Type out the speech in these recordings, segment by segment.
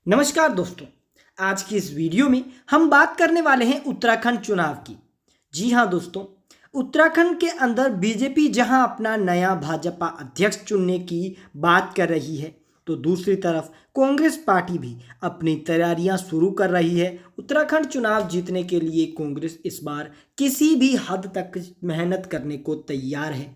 नमस्कार दोस्तों। आज की इस वीडियो में हम बात करने वाले हैं उत्तराखंड चुनाव की। जी हाँ दोस्तों, उत्तराखंड के अंदर बीजेपी जहां अपना नया भाजपा अध्यक्ष चुनने की बात कर रही है, तो दूसरी तरफ कांग्रेस पार्टी भी अपनी तैयारियां शुरू कर रही है। उत्तराखंड चुनाव जीतने के लिए कांग्रेस इस बार किसी भी हद तक मेहनत करने को तैयार है।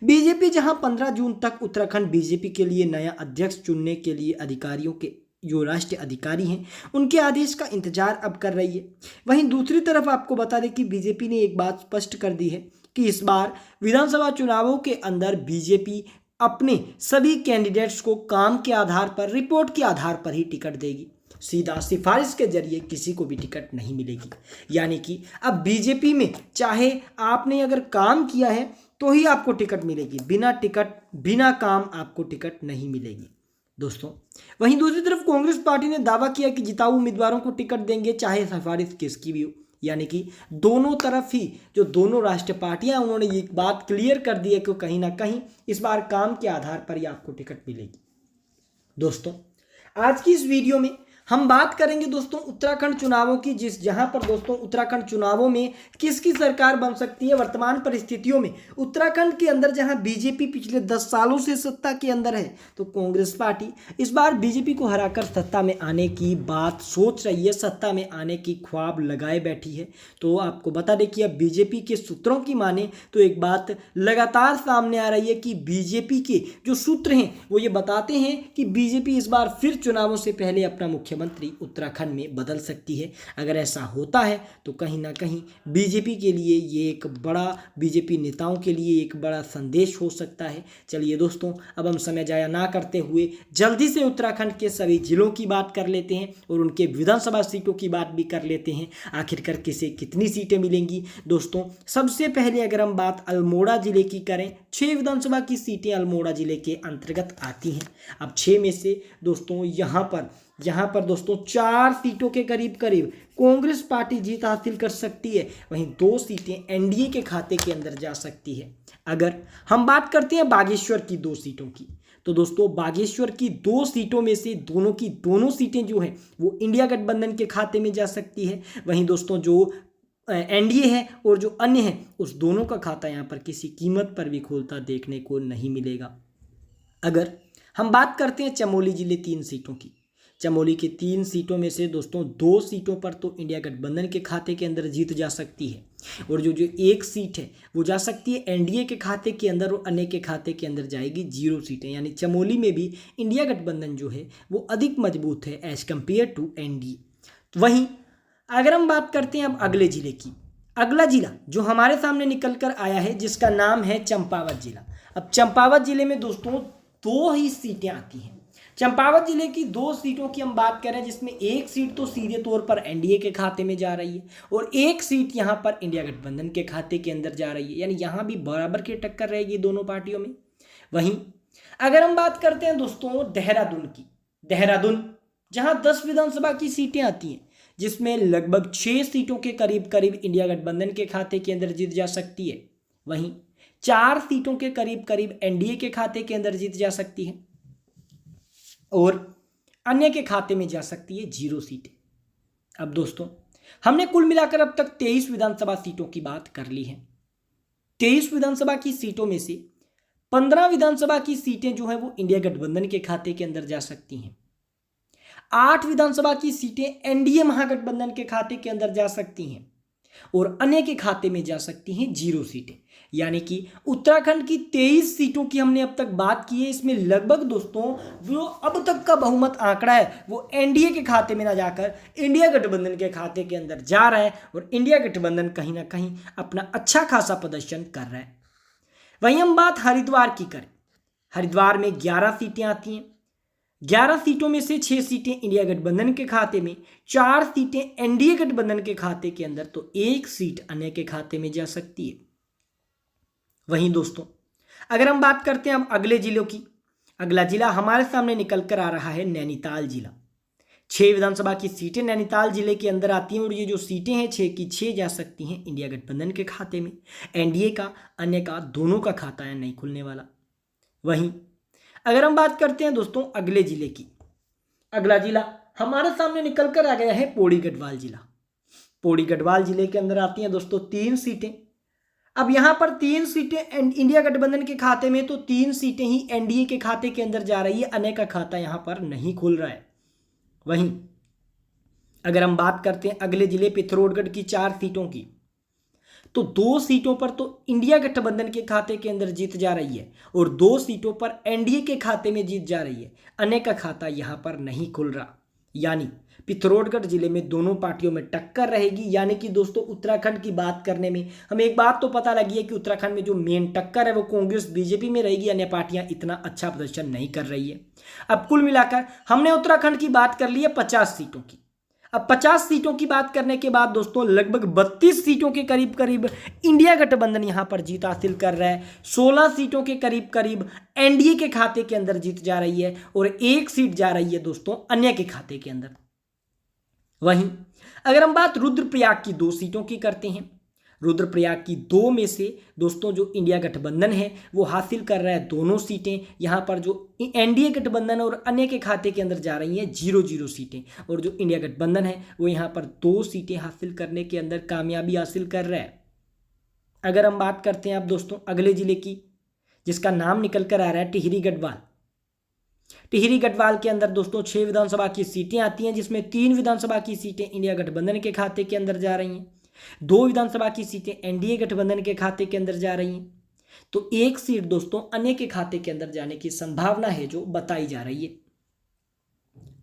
बीजेपी जहां 15 जून तक उत्तराखंड बीजेपी के लिए नया अध्यक्ष चुनने के लिए अधिकारियों के जो राष्ट्रीय अधिकारी हैं उनके आदेश का इंतजार अब कर रही है, वहीं दूसरी तरफ आपको बता दें कि बीजेपी ने एक बात स्पष्ट कर दी है कि इस बार विधानसभा चुनावों के अंदर बीजेपी अपने सभी कैंडिडेट्स को काम के आधार पर, रिपोर्ट के आधार पर ही टिकट देगी। सीधा सिफारिश के जरिए किसी को भी टिकट नहीं मिलेगी। यानी कि अब बीजेपी में चाहे आपने अगर काम किया है तो ही आपको टिकट मिलेगी, बिना टिकट बिना काम आपको टिकट नहीं मिलेगी दोस्तों। वहीं दूसरी तरफ कांग्रेस पार्टी ने दावा किया कि जिताऊ उम्मीदवारों को टिकट देंगे, चाहे सिफारिश किसकी भी हो। यानी कि दोनों तरफ ही जो दोनों राष्ट्रीय पार्टियां उन्होंने ये बात क्लियर कर दी है कि कहीं ना कहीं इस बार काम के आधार पर ही आपको टिकट मिलेगी। दोस्तों, आज की इस वीडियो में हम बात करेंगे दोस्तों उत्तराखंड चुनावों की, जहां पर दोस्तों उत्तराखंड चुनावों में किसकी सरकार बन सकती है। वर्तमान परिस्थितियों में उत्तराखंड के अंदर जहां बीजेपी पिछले 10 सालों से सत्ता के अंदर है, तो कांग्रेस पार्टी इस बार बीजेपी को हराकर सत्ता में आने की बात सोच रही है, सत्ता में आने की ख्वाब लगाए बैठी है। तो आपको बता दें कि अब बीजेपी के सूत्रों की माने तो एक बात लगातार सामने आ रही है कि बीजेपी के जो सूत्र हैं वो ये बताते हैं कि बीजेपी इस बार फिर चुनावों से पहले अपना मुख्यमंत्री उत्तराखंड में बदल सकती है। अगर ऐसा होता है तो कहीं ना कहीं बीजेपी के लिए ये एक बड़ा, बीजेपी नेताओं के लिए एक बड़ा संदेश हो सकता है। चलिए दोस्तों, अब हम समय जाया ना करते हुए जल्दी से उत्तराखंड के सभी जिलों की बात कर लेते हैं और उनके विधानसभा सीटों की बात भी कर लेते हैं। आखिरकार किसे कितनी सीटें मिलेंगी दोस्तों। सबसे पहले अगर हम बात अल्मोड़ा जिले की करें, 6 विधानसभा की सीटें अल्मोड़ा जिले के अंतर्गत आती हैं। अब 6 में से दोस्तों यहाँ पर दोस्तों 4 सीटों के करीब कांग्रेस पार्टी जीत हासिल कर सकती है, वहीं 2 सीटें एनडीए के खाते के अंदर जा सकती है। अगर हम बात करते हैं बागेश्वर की 2 सीटों की, तो दोस्तों बागेश्वर की 2 सीटों में से दोनों की दोनों सीटें जो हैं वो इंडिया गठबंधन के खाते में जा सकती है। वहीं दोस्तों जो एनडीए है और जो अन्य है उस दोनों का खाता यहाँ पर किसी कीमत पर भी खोलता देखने को नहीं मिलेगा। अगर हम बात करते हैं चमोली जिले 3 सीटों की, चमोली की 3 सीटों में से दोस्तों 2 सीटों पर तो इंडिया गठबंधन के खाते के अंदर जीत जा सकती है और जो 1 सीट है वो जा सकती है एनडीए के खाते के अंदर और अन्य के खाते के अंदर जाएगी 0 सीटें। यानी चमोली में भी इंडिया गठबंधन जो है वो अधिक मजबूत है एज कंपेयर टू एनडीए। वहीं अगर हम बात करते हैं अब अगले जिले की, अगला जिला जो हमारे सामने निकल कर आया है जिसका नाम है चंपावत जिला। अब चंपावत जिले में दोस्तों 2 ही सीटें आती हैं। चंपावत जिले की 2 सीटों की हम बात करें जिसमें 1 सीट तो सीधे तौर पर एनडीए के खाते में जा रही है और 1 सीट यहां पर इंडिया गठबंधन के खाते के अंदर जा रही है। यानी यहां भी बराबर की टक्कर रहेगी दोनों पार्टियों में। वहीं अगर हम बात करते हैं दोस्तों देहरादून की, देहरादून जहां 10 विधानसभा की सीटें आती हैं जिसमें लगभग 6 सीटों के करीब इंडिया गठबंधन के खाते के अंदर जीत जा सकती है, वहीं 4 सीटों के करीब एनडीए के खाते के अंदर जीत जा सकती है और अन्य के खाते में जा सकती है 0 सीटें। अब दोस्तों हमने कुल मिलाकर अब तक 23 विधानसभा सीटों की बात कर ली है। 23 विधानसभा की सीटों में से 15 विधानसभा की सीटें जो है वो इंडिया गठबंधन के खाते के अंदर जा सकती हैं। 8 विधानसभा की सीटें एनडीए महागठबंधन के खाते के अंदर जा सकती हैं और अन्य के खाते में जा सकती हैं 0 सीटें। यानी कि उत्तराखंड की 23 सीटों की हमने अब तक बात की है, इसमें लगभग दोस्तों जो अब तक का बहुमत आंकड़ा है वो एनडीए के खाते में ना जाकर इंडिया गठबंधन के खाते के अंदर जा रहा है और इंडिया गठबंधन कहीं ना कहीं अपना अच्छा खासा प्रदर्शन कर रहा है। वहीं हम बात हरिद्वार की करें, हरिद्वार में 11 सीटें आती हैं। 11 सीटों में से 6 सीटें इंडिया गठबंधन के खाते में, 4 सीटें एनडीए गठबंधन के खाते के अंदर, तो 1 सीट अन्य के खाते में जा सकती है। वहीं दोस्तों अगर हम बात करते हैं अब अगले जिलों की, अगला जिला हमारे सामने निकल कर आ रहा है नैनीताल जिला। 6 विधानसभा की सीटें नैनीताल जिले के अंदर आती हैं और ये जो सीटें हैं 6 की 6 जा सकती हैं इंडिया गठबंधन के खाते में, एनडीए का अन्य का दोनों का खाता है नहीं खुलने वाला। वहीं अगर हम बात करते हैं दोस्तों अगले जिले की, अगला जिला हमारे सामने निकल कर आ गया है पौड़ी गढ़वाल जिला। पौड़ी गढ़वाल जिले के अंदर आती हैं दोस्तों 3 सीटें। अब यहां पर 3 सीटें इंडिया गठबंधन के खाते में, तो 3 सीटें ही एनडीए के खाते के अंदर जा रही है। अन्य का खाता यहां पर नहीं खुल रहा है। वहीं अगर हम बात करते हैं अगले जिले पिथौरागढ़ की 4 सीटों की, तो 2 सीटों पर तो इंडिया गठबंधन के खाते के अंदर जीत जा रही है और 2 सीटों पर एनडीए के खाते में जीत जा रही है। अन्य का खाता यहां पर नहीं खुल रहा। यानी पिथौरागढ़ जिले में दोनों पार्टियों में टक्कर रहेगी। यानी कि दोस्तों उत्तराखंड की बात करने में हमें एक बात तो पता लगी है कि उत्तराखंड में जो मेन टक्कर है वो कांग्रेस बीजेपी में रहेगी। अन्य पार्टियां इतना अच्छा प्रदर्शन नहीं कर रही है। अब कुल मिलाकर हमने उत्तराखंड की बात कर ली है 50 सीटों की। अब 50 सीटों की बात करने के बाद दोस्तों लगभग 32 सीटों के करीब करीब इंडिया गठबंधन यहां पर जीत हासिल कर रहा है। 16 सीटों के करीब करीब एनडीए के खाते के अंदर जीत जा रही है और 1 सीट जा रही है दोस्तों अन्य के खाते के अंदर। वहीं अगर हम बात रुद्रप्रयाग की 2 सीटों की करते हैं, रुद्रप्रयाग की 2 में से दोस्तों जो इंडिया गठबंधन है वो हासिल कर रहा है दोनों सीटें। यहां पर जो एनडीए गठबंधन और अन्य के खाते के अंदर जा रही हैं 0-0 सीटें, और जो इंडिया गठबंधन है वो यहां पर 2 सीटें हासिल करने के अंदर कामयाबी हासिल कर रहा है। अगर हम बात करते हैं अब दोस्तों अगले जिले की, जिसका नाम निकल कर आ रहा है टिहरी गढ़वाल। टिहरी गढ़वाल के अंदर दोस्तों 6 विधानसभा की सीटें आती हैं, जिसमें 3 विधानसभा की सीटें इंडिया गठबंधन के खाते के अंदर जा रही हैं, 2 विधानसभा की सीटें एनडीए गठबंधन के खाते के अंदर जा रही हैं, तो 1 सीट दोस्तों अन्य के खाते के अंदर जाने की संभावना है जो बताई जा रही है।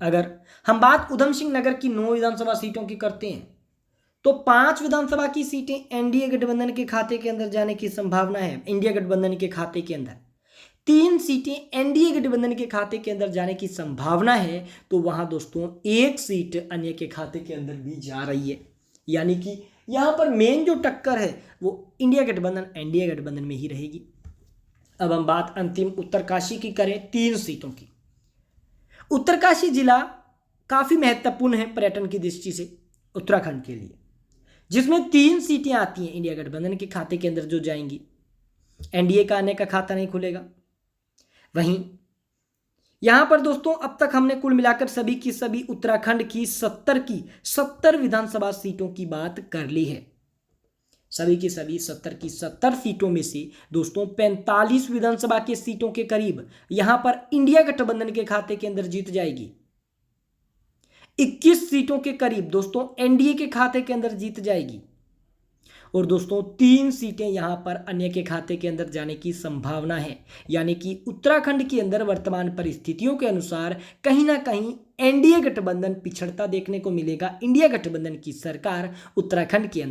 अगर हम बात उधम सिंह नगर की 9 विधानसभा सीटों की करते हैं, तो 5 विधानसभा की सीटें एनडीए गठबंधन के खाते के अंदर जाने की संभावना है इंडिया गठबंधन के खाते के अंदर, 3 सीटें एनडीए गठबंधन के खाते के अंदर जाने की संभावना है, तो वहां दोस्तों 1 सीट अन्य के खाते के अंदर भी जा रही है। यानी कि यहां पर मेन जो टक्कर है वो इंडिया गठबंधन एनडीए गठबंधन में ही रहेगी। अब हम बात अंतिम उत्तरकाशी की करें 3 सीटों की। उत्तरकाशी जिला काफी महत्वपूर्ण है पर्यटन की दृष्टि से उत्तराखंड के लिए, जिसमें 3 सीटें आती हैं इंडिया गठबंधन के खाते के अंदर जो जाएंगी, एनडीए का आने का खाता नहीं खुलेगा। वहीं यहां पर दोस्तों अब तक हमने कुल मिलाकर सभी की सभी उत्तराखंड की 70 विधानसभा सीटों की बात कर ली है। सभी की सभी 70 की 70 सीटों में से दोस्तों 45 विधानसभा के सीटों के करीब यहां पर इंडिया गठबंधन के खाते के अंदर जीत जाएगी। 21 सीटों के करीब दोस्तों एनडीए के खाते के अंदर जीत जाएगी, और दोस्तों 3 सीटें यहां पर अन्य के खाते के अंदर जाने की संभावना है। यानी कि उत्तराखंड के अंदर वर्तमान परिस्थितियों के अनुसार कहीं ना कहीं एनडीए गठबंधन पिछड़ता देखने को मिलेगा। इंडिया गठबंधन की सरकार उत्तराखंड के अंदर